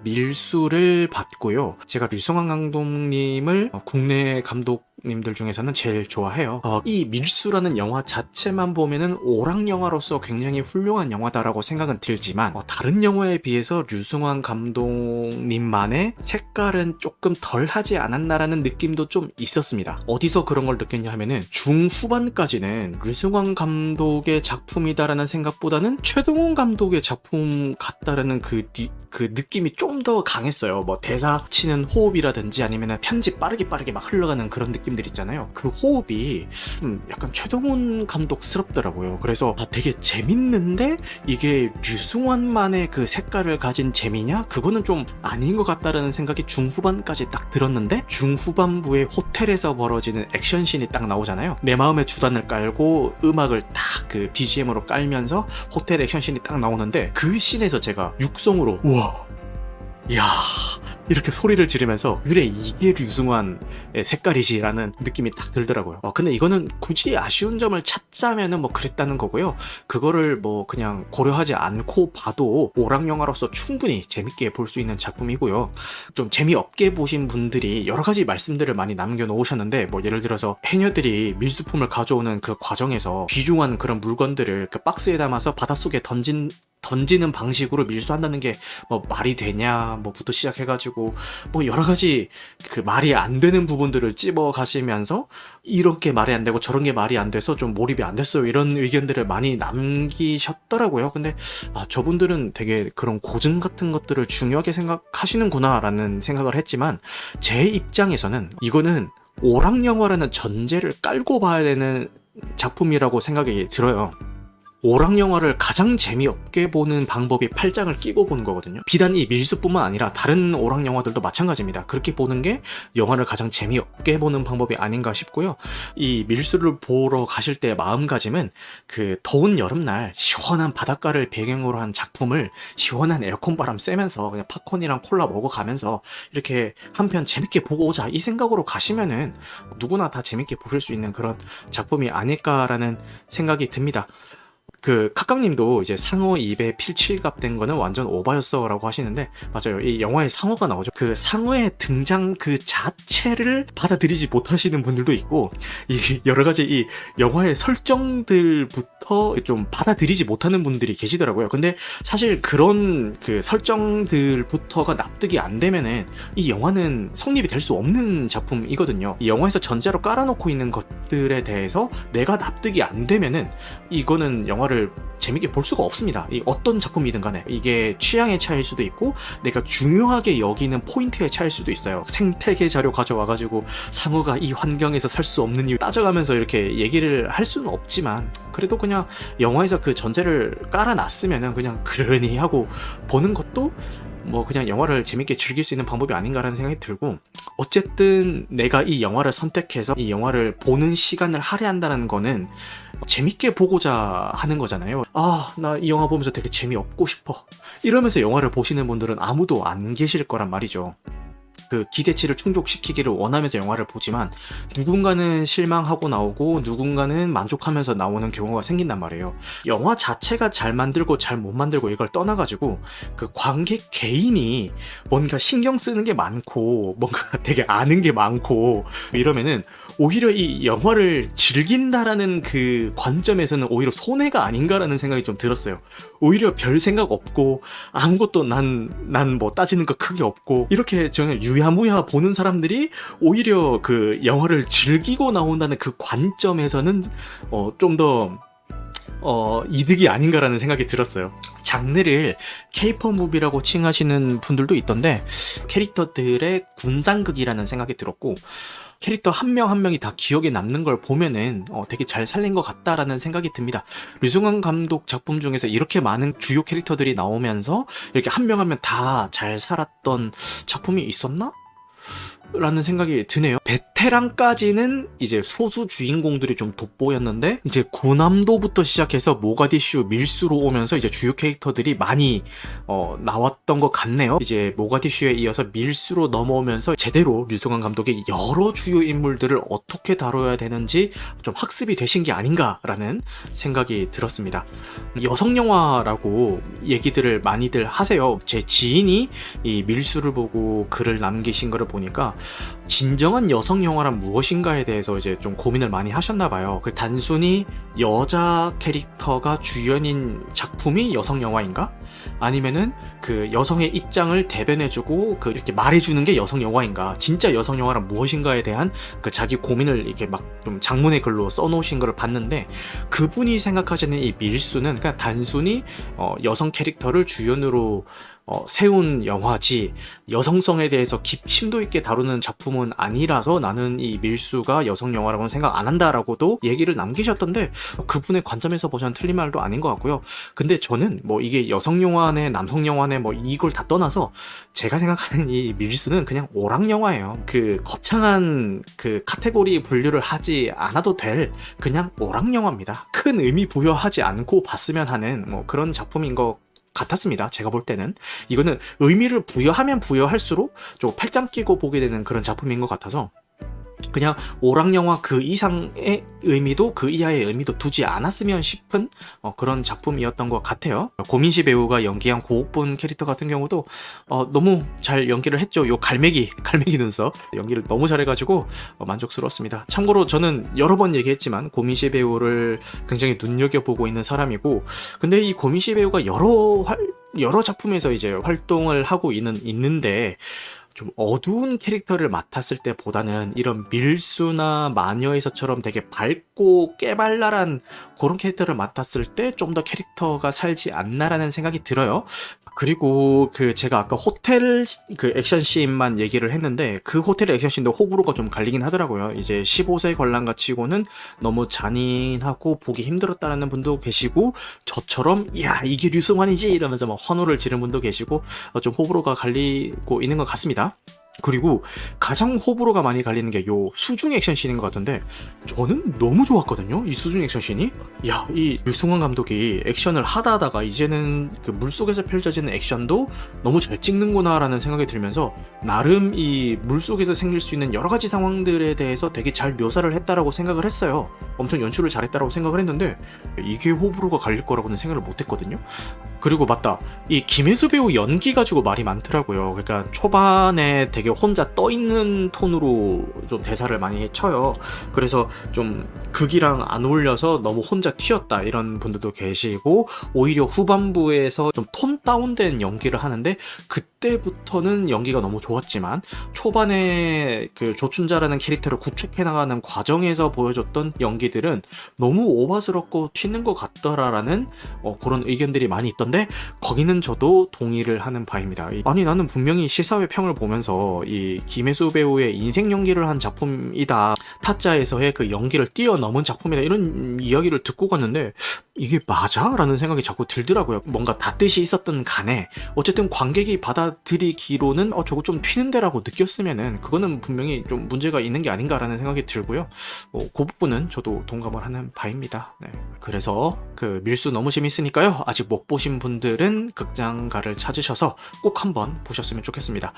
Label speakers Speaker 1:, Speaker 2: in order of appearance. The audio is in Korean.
Speaker 1: 밀수를 받고요. 제가 류승환 감독님을 국내 감독님들 중에서는 제일 좋아해요. 이 밀수라는 영화 자체만 보면은 오락영화로서 굉장히 훌륭한 영화다라고 생각은 들지만 다른 영화에 비해서 류승환 감독님만의 색깔은 조금 덜하지 않았나라는 느낌도 좀 있었습니다. 어디서 그런 걸 느꼈냐 하면은 중후반까지는 류승환 감독의 작품이다라는 생각보다는 최동원 감독의 작품 같다라는 그 느낌이 좀 더 강했어요. 뭐 대사 치는 호흡이라든지 아니면 편집 빠르게 막 흘러가는 그런 느낌들 있잖아요. 그 호흡이 약간 최동원 감독스럽더라고요. 그래서 되게 재밌는데 이게 류승환만의 그 색깔을 가진 재미냐? 그거는 좀 아닌 것 같다라는 생각이 중후반까지 딱 들었는데 중후반부에 호텔에서 벌어지는 액션씬이 딱 나오잖아요. 내 마음의 주단을 깔고 음악을 딱 그 BGM으로 깔면서 호텔 액션씬이 딱 나오는데 그 씬에서 제가 육성으로 우와 이야 이렇게 소리를 지르면서 그래 이게 류승환의 색깔이지라는 느낌이 딱 들더라고요. 근데 이거는 굳이 아쉬운 점을 찾자면은 뭐 그랬다는 거고요. 그거를 뭐 그냥 고려하지 않고 봐도 오락영화로서 충분히 재밌게 볼 수 있는 작품이고요. 좀 재미없게 보신 분들이 여러 가지 말씀들을 많이 남겨놓으셨는데 뭐 예를 들어서 해녀들이 밀수품을 가져오는 그 과정에서 귀중한 그런 물건들을 그 박스에 담아서 바닷속에 던지는 방식으로 밀수한다는 게 뭐 말이 되냐 뭐부터 시작해가지고 뭐 여러 가지 그 말이 안 되는 부분들을 찝어 가시면서 이렇게 말이 안 되고 저런 게 말이 안 돼서 좀 몰입이 안 됐어요 이런 의견들을 많이 남기셨더라고요. 근데 저분들은 되게 그런 고증 같은 것들을 중요하게 생각하시는구나 라는 생각을 했지만 제 입장에서는 이거는 오락영화라는 전제를 깔고 봐야 되는 작품이라고 생각이 들어요. 오락영화를 가장 재미없게 보는 방법이 팔짱을 끼고 보는 거거든요. 비단 이 밀수뿐만 아니라 다른 오락영화들도 마찬가지입니다. 그렇게 보는 게 영화를 가장 재미없게 보는 방법이 아닌가 싶고요. 이 밀수를 보러 가실 때 마음가짐은 그 더운 여름날 시원한 바닷가를 배경으로 한 작품을 시원한 에어컨 바람 쐬면서 그냥 팝콘이랑 콜라 먹어가면서 이렇게 한편 재밌게 보고 오자 이 생각으로 가시면은 누구나 다 재밌게 보실 수 있는 그런 작품이 아닐까라는 생각이 듭니다. 그 카깡님도 이제 상어 입에 필칠갑 된 거는 완전 오바였어 라고 하시는데 맞아요. 이 영화에 상어가 나오죠. 그 상어의 등장 그 자체를 받아들이지 못하시는 분들도 있고 이 여러 가지 이 영화의 설정들부터 좀 받아들이지 못하는 분들이 계시더라고요. 근데 사실 그런 그 설정들부터가 납득이 안 되면은 이 영화는 성립이 될 수 없는 작품이거든요. 이 영화에서 전제로 깔아놓고 있는 것들에 대해서 내가 납득이 안 되면은 이거는 영화를 재밌게 볼 수가 없습니다. 이 어떤 작품이든 간에 이게 취향의 차이일 수도 있고 내가 중요하게 여기는 포인트의 차이일 수도 있어요. 생태계 자료 가져와가지고 상어가 이 환경에서 살 수 없는 이유 따져가면서 이렇게 얘기를 할 수는 없지만 그래도 그냥 영화에서 그 전제를 깔아놨으면은 그냥 그러니 하고 보는 것도 뭐 그냥 영화를 재밌게 즐길 수 있는 방법이 아닌가라는 생각이 들고 어쨌든 내가 이 영화를 선택해서 이 영화를 보는 시간을 할애한다는 거는 재밌게 보고자 하는 거잖아요. 나 이 영화 보면서 되게 재미없고 싶어 이러면서 영화를 보시는 분들은 아무도 안 계실 거란 말이죠. 그 기대치를 충족시키기를 원하면서 영화를 보지만 누군가는 실망하고 나오고 누군가는 만족하면서 나오는 경우가 생긴단 말이에요. 영화 자체가 잘 만들고 잘 못 만들고 이걸 떠나가지고 그 관객 개인이 뭔가 신경 쓰는 게 많고 뭔가 되게 아는 게 많고 이러면은 오히려 이 영화를 즐긴다라는 그 관점에서는 오히려 손해가 아닌가라는 생각이 좀 들었어요. 오히려 별 생각 없고 아무것도 난 뭐 따지는 거 크게 없고 이렇게 저는 유야무야 보는 사람들이 오히려 그 영화를 즐기고 나온다는 그 관점에서는 좀 더 이득이 아닌가라는 생각이 들었어요. 장르를 케이팝 무비라고 칭하시는 분들도 있던데 캐릭터들의 군상극이라는 생각이 들었고 캐릭터 한 명 한 명이 다 기억에 남는 걸 보면은 되게 잘 살린 것 같다라는 생각이 듭니다. 류승환 감독 작품 중에서 이렇게 많은 주요 캐릭터들이 나오면서 이렇게 한 명 한 명 다 잘 살았던 작품이 있었나? 라는 생각이 드네요. 베테랑까지는 이제 소수 주인공들이 좀 돋보였는데 이제 구남도부터 시작해서 모가디슈, 밀수로 오면서 이제 주요 캐릭터들이 많이 나왔던 것 같네요. 이제 모가디슈에 이어서 밀수로 넘어오면서 제대로 류승환 감독이 여러 주요 인물들을 어떻게 다뤄야 되는지 좀 학습이 되신 게 아닌가라는 생각이 들었습니다. 여성 영화라고 얘기들을 많이들 하세요. 제 지인이 이 밀수를 보고 글을 남기신 거를 보니까 진정한 여성 영화란 무엇인가에 대해서 이제 좀 고민을 많이 하셨나 봐요. 그 단순히 여자 캐릭터가 주연인 작품이 여성 영화인가? 아니면은 그 여성의 입장을 대변해주고 그 이렇게 말해주는 게 여성 영화인가? 진짜 여성 영화란 무엇인가에 대한 그 자기 고민을 이렇게 막 좀 장문의 글로 써놓으신 거를 봤는데, 그분이 생각하시는 이 밀수는 그냥 단순히 여성 캐릭터를 주연으로 세운 영화지 여성성에 대해서 심도 있게 다루는 작품은 아니라서 나는 이 밀수가 여성 영화라고는 생각 안 한다라고도 얘기를 남기셨던데, 그분의 관점에서 보자면 틀린 말도 아닌 것 같고요. 근데 저는 뭐 이게 여성 영화네 남성 영화네 뭐 이걸 다 떠나서 제가 생각하는 이 밀수는 그냥 오락 영화예요. 그 거창한 그 카테고리 분류를 하지 않아도 될 그냥 오락 영화입니다. 큰 의미 부여하지 않고 봤으면 하는 뭐 그런 작품인 것 같았습니다. 제가 볼 때는 이거는 의미를 부여하면 부여할수록 좀 팔짱 끼고 보게 되는 그런 작품인 것 같아서 그냥 오락영화 그 이상의 의미도 그 이하의 의미도 두지 않았으면 싶은 그런 작품이었던 것 같아요. 고민시 배우가 연기한 고옥분 캐릭터 같은 경우도 너무 잘 연기를 했죠. 요 갈매기 눈썹 연기를 너무 잘해가지고 만족스러웠습니다. 참고로 저는 여러 번 얘기했지만 고민시 배우를 굉장히 눈여겨보고 있는 사람이고, 근데 이 고민시 배우가 여러 작품에서 이제 활동을 하고 있는데 좀 어두운 캐릭터를 맡았을 때보다는 이런 밀수나 마녀에서처럼 되게 밝고 깨발랄한 그런 캐릭터를 맡았을 때 좀 더 캐릭터가 살지 않나라는 생각이 들어요. 그리고 그 제가 아까 호텔 그 액션씬만 얘기를 했는데 그 호텔 액션씬도 호불호가 좀 갈리긴 하더라고요. 이제 15세 관람가 치고는 너무 잔인하고 보기 힘들었다는 분도 계시고, 저처럼 야 이게 류승환이지 이러면서 막 환호를 지르는 분도 계시고 좀 호불호가 갈리고 있는 것 같습니다. 그리고 가장 호불호가 많이 갈리는 게 요 수중 액션씬인 것 같은데, 저는 너무 좋았거든요. 이 수중 액션씬이. 야, 이 류승환 감독이 액션을 하다가 이제는 그 물속에서 펼쳐지는 액션도 너무 잘 찍는구나 라는 생각이 들면서 나름 이 물속에서 생길 수 있는 여러 가지 상황들에 대해서 되게 잘 묘사를 했다라고 생각을 했어요. 엄청 연출을 잘했다라고 생각을 했는데 이게 호불호가 갈릴 거라고는 생각을 못 했거든요. 그리고 맞다, 이 김혜수 배우 연기 가지고 말이 많더라고요. 그러니까 초반에 되게 혼자 떠있는 톤으로 좀 대사를 많이 쳐요. 그래서 좀 극이랑 안 어울려서 너무 혼자 튀었다 이런 분들도 계시고, 오히려 후반부에서 좀 톤 다운된 연기를 하는데 그때부터는 연기가 너무 좋았지만 초반에 그 조춘자라는 캐릭터를 구축해 나가는 과정에서 보여줬던 연기들은 너무 오바스럽고 튀는 것 같더라라는 그런 의견들이 많이 있던데, 거기는 저도 동의를 하는 바입니다. 아니 나는 분명히 시사회 평을 보면서 이 김혜수 배우의 인생 연기를 한 작품이다, 타짜에서의 그 연기를 뛰어넘은 작품이다 이런 이야기를 듣고 갔는데 이게 맞아? 라는 생각이 자꾸 들더라고요. 뭔가 다뜻이 있었던 간에 어쨌든 관객이 받아들이기로는 저거 좀 튀는데 라고 느꼈으면은 그거는 분명히 좀 문제가 있는 게 아닌가라는 생각이 들고요. 그 부분은 저도 동감을 하는 바입니다. 네. 그래서 그 밀수 너무 재밌으니까요. 아직 못 보신 분들은 극장가를 찾으셔서 꼭 한번 보셨으면 좋겠습니다.